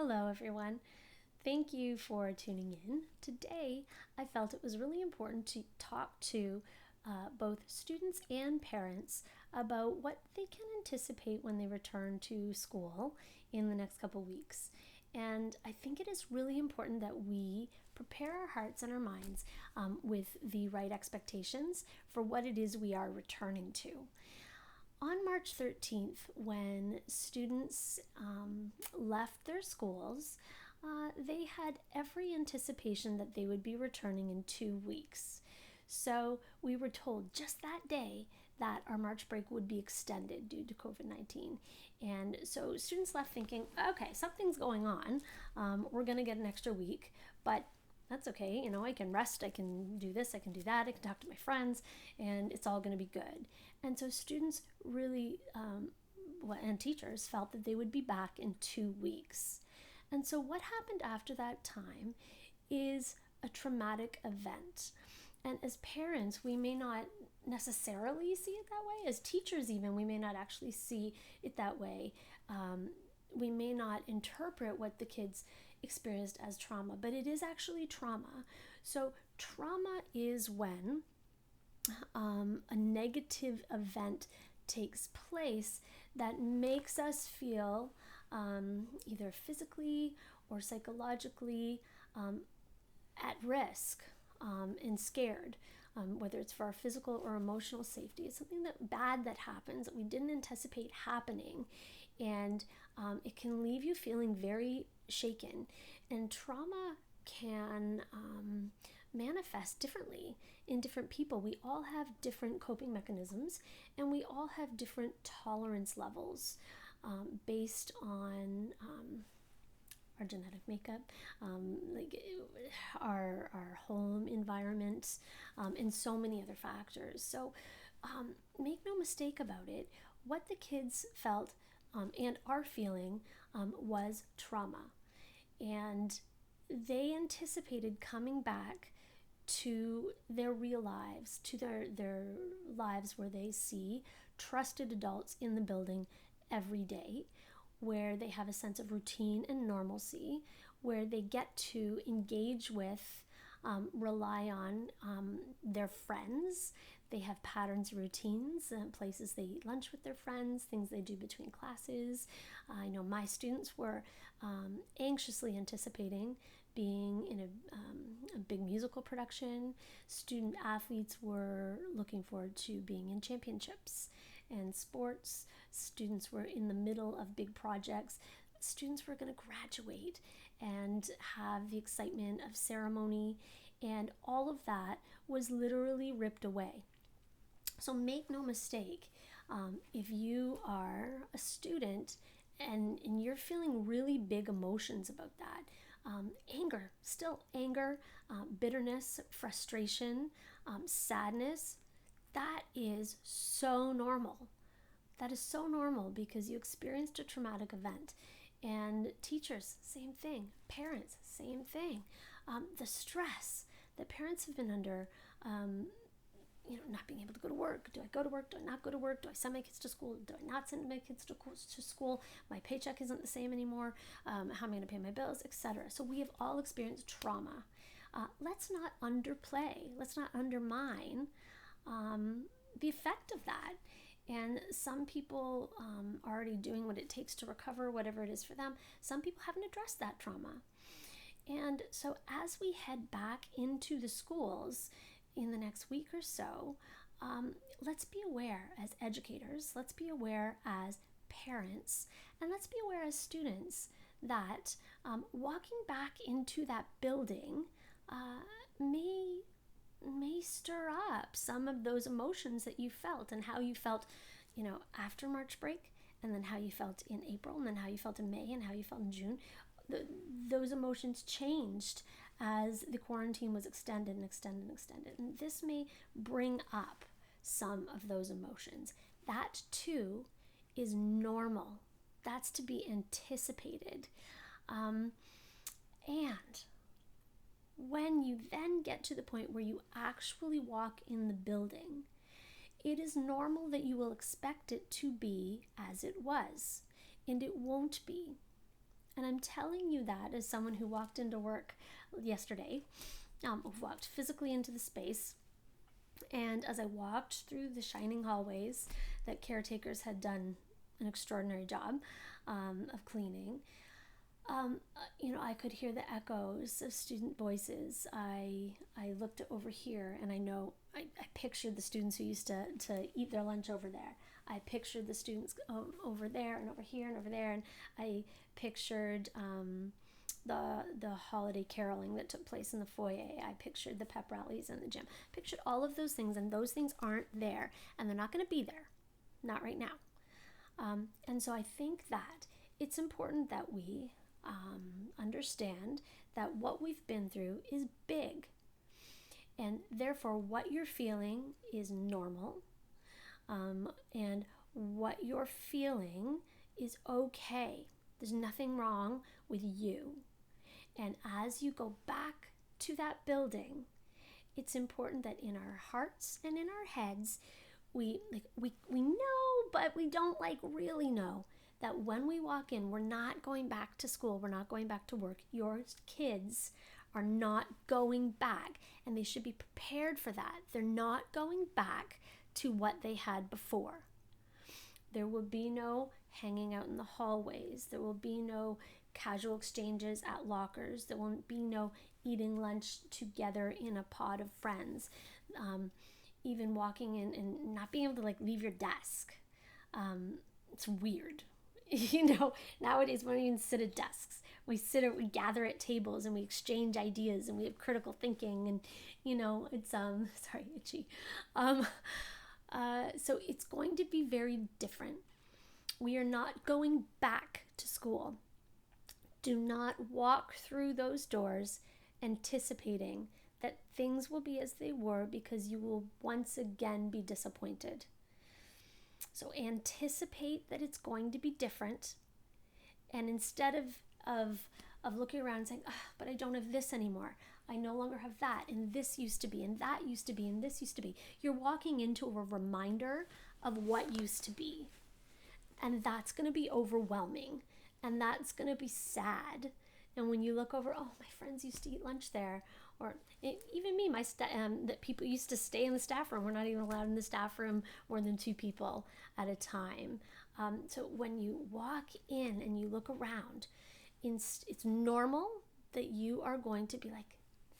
Hello, everyone. Thank you for tuning in. Today, I felt it was really important to talk to both students and parents about what they can anticipate when they return to school in the next couple weeks. And I think it is really important that we prepare our hearts and our minds with the right expectations for what it is we are returning to. On March 13th, when students left their schools, they had every anticipation that they would be returning in 2 weeks. So we were told just that day that our March break would be extended due to COVID-19. And so students left thinking, okay, something's going on. We're going to get an extra week, but that's okay. I can rest, I can do this, I can do that, I can talk to my friends, and it's all going to be good. And so students really, and teachers felt that they would be back in 2 weeks. And so what happened after that time is a traumatic event. And as parents, we may not necessarily see it that way. As teachers even, we may not actually see it that way. We may not interpret what the kids experienced as trauma, but it is actually trauma. So trauma is when a negative event takes place that makes us feel either physically or psychologically at risk and scared, whether it's for our physical or emotional safety. It's something bad that happens that we didn't anticipate happening, and it can leave you feeling very shaken. And trauma can manifest differently in different people. We all have different coping mechanisms, and we all have different tolerance levels based on our genetic makeup, like our home environment, and so many other factors. So make no mistake about it, what the kids felt and are feeling was trauma. And they anticipated coming back to their real lives, to their lives where they see trusted adults in the building every day, where they have a sense of routine and normalcy, where they get to engage with, rely on their friends. They have patterns, routines, places they eat lunch with their friends, things they do between classes. I know my students were anxiously anticipating being in a big musical production. Student athletes were looking forward to being in championships and sports. Students were in the middle of big projects. Students were going to graduate and have the excitement of ceremony, and all of that was literally ripped away. So make no mistake, if you are a student and you're feeling really big emotions about that, anger, bitterness, frustration, sadness, that is so normal. That is so normal because you experienced a traumatic event. And teachers, same thing. Parents, same thing. The stress that parents have been under, not being able to go to work. Do I go to work? Do I not go to work? Do I send my kids to school? Do I not send my kids to school? My paycheck isn't the same anymore. How am I going to pay my bills, etc. So we have all experienced trauma. Let's not underplay. Let's not undermine the effect of that. And some people are already doing what it takes to recover, whatever it is for them. Some people haven't addressed that trauma. And so as we head back into the schools in the next week or so, let's be aware as educators, let's be aware as parents, and let's be aware as students that walking back into that building may stir up some of those emotions that you felt, and how you felt, after March break, and then how you felt in April, and then how you felt in May, and how you felt in June. Those emotions changed as the quarantine was extended. And this may bring up some of those emotions. That too is normal. That's to be anticipated. And when you then get to the point where you actually walk in the building, it is normal that you will expect it to be as it was, and it won't be. And I'm telling you that as someone who walked into work yesterday, walked physically into the space. And as I walked through the shining hallways that caretakers had done an extraordinary job of cleaning, I could hear the echoes of student voices. I looked over here, and I pictured the students who used to eat their lunch over there. I pictured the students over there and over here and over there, and I pictured the holiday caroling that took place in the foyer. I pictured the pep rallies in the gym. I pictured all of those things, and those things aren't there, and they're not going to be there, not right now. And so I think that it's important that we understand that what we've been through is big, and therefore what you're feeling is normal, and what you're feeling is okay. There's nothing wrong with you. And as you go back to that building, it's important that in our hearts and in our heads, we know, but we don't really know that when we walk in, we're not going back to school, we're not going back to work. Your kids are not going back, and they should be prepared for that. They're not going back to what they had before. There will be no hanging out in the hallways. There will be no casual exchanges at lockers. There won't be no eating lunch together in a pod of friends. Even walking in and not being able to leave your desk. It's weird. Nowadays we don't even sit at desks. We gather at tables, and we exchange ideas, and we have critical thinking, and it's sorry, itchy. So it's going to be very different. We are not going back to school. Do not walk through those doors anticipating that things will be as they were, because you will once again be disappointed. So anticipate that it's going to be different, and instead of looking around and saying, but I don't have this anymore, I no longer have that, and this used to be, and that used to be, and this used to be. You're walking into a reminder of what used to be, and that's going to be overwhelming, and that's going to be sad. And when you look over, my friends used to eat lunch there, or even me, that people used to stay in the staff room. We're not even allowed in the staff room more than 2 people at a time. So when you walk in and you look around, it's normal that you are going to be like,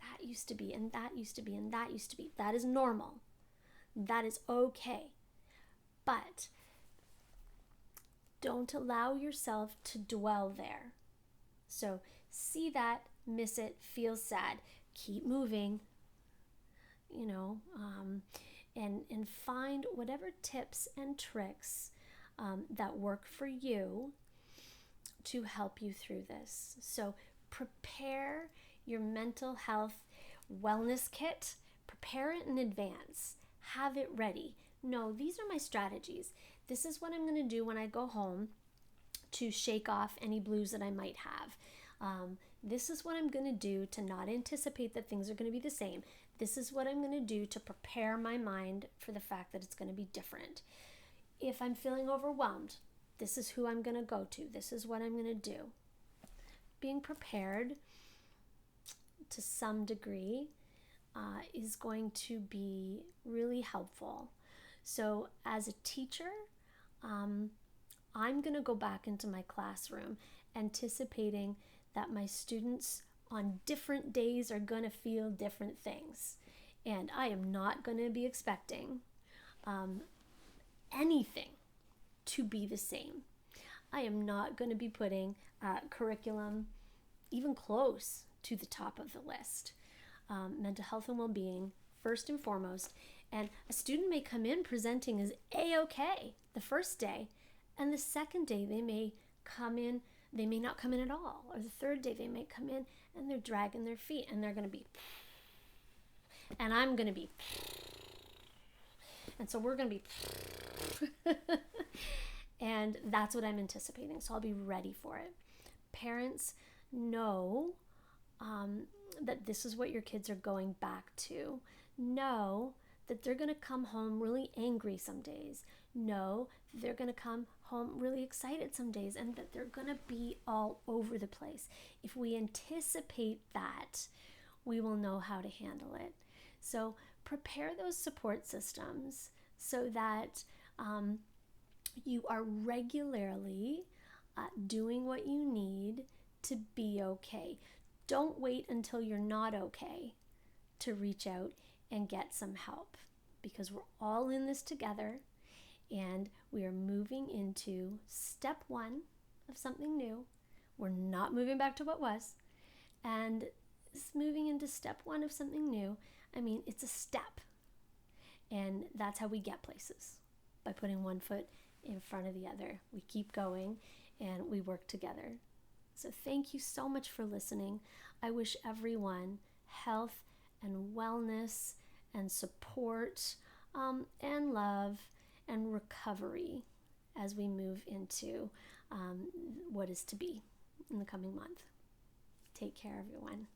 that used to be, and that used to be, and that used to be. That is normal. That is okay. But don't allow yourself to dwell there. So see that, miss it, feel sad, keep moving, and find whatever tips and tricks that work for you to help you through this. So prepare your mental health wellness kit. Prepare it in advance. Have it ready. No, these are my strategies. This is what I'm going to do when I go home to shake off any blues that I might have. This is what I'm going to do to not anticipate that things are going to be the same. This is what I'm going to do to prepare my mind for the fact that it's going to be different. If I'm feeling overwhelmed, this is who I'm going to go to. This is what I'm going to do. Being prepared to some degree is going to be really helpful. So as a teacher, I'm going to go back into my classroom anticipating that my students on different days are going to feel different things. And I am not going to be expecting anything to be the same. I am not going to be putting curriculum even close to the top of the list. Mental health and well-being, first and foremost. And a student may come in presenting as A-okay the first day, and the second day they may not come in at all. Or the third day they may come in and they're dragging their feet, and they're going to be, and I'm going to be, and so we're going to be, and that's what I'm anticipating. So I'll be ready for it. Parents, know that this is what your kids are going back to. Know that they're going to come home really angry some days. Know that they're going to come home really excited some days, and that they're going to be all over the place. If we anticipate that, we will know how to handle it. So prepare those support systems so that you are regularly doing what you need to be okay. Don't wait until you're not okay to reach out and get some help, because we're all in this together, and we are moving into step 1 of something new. We're not moving back to what was, and moving into step 1 of something new. I mean, it's a step, and that's how we get places, by putting one foot in front of the other. We keep going and we work together. So thank you so much for listening. I wish everyone health and wellness and support and love and recovery as we move into what is to be in the coming month. Take care, everyone.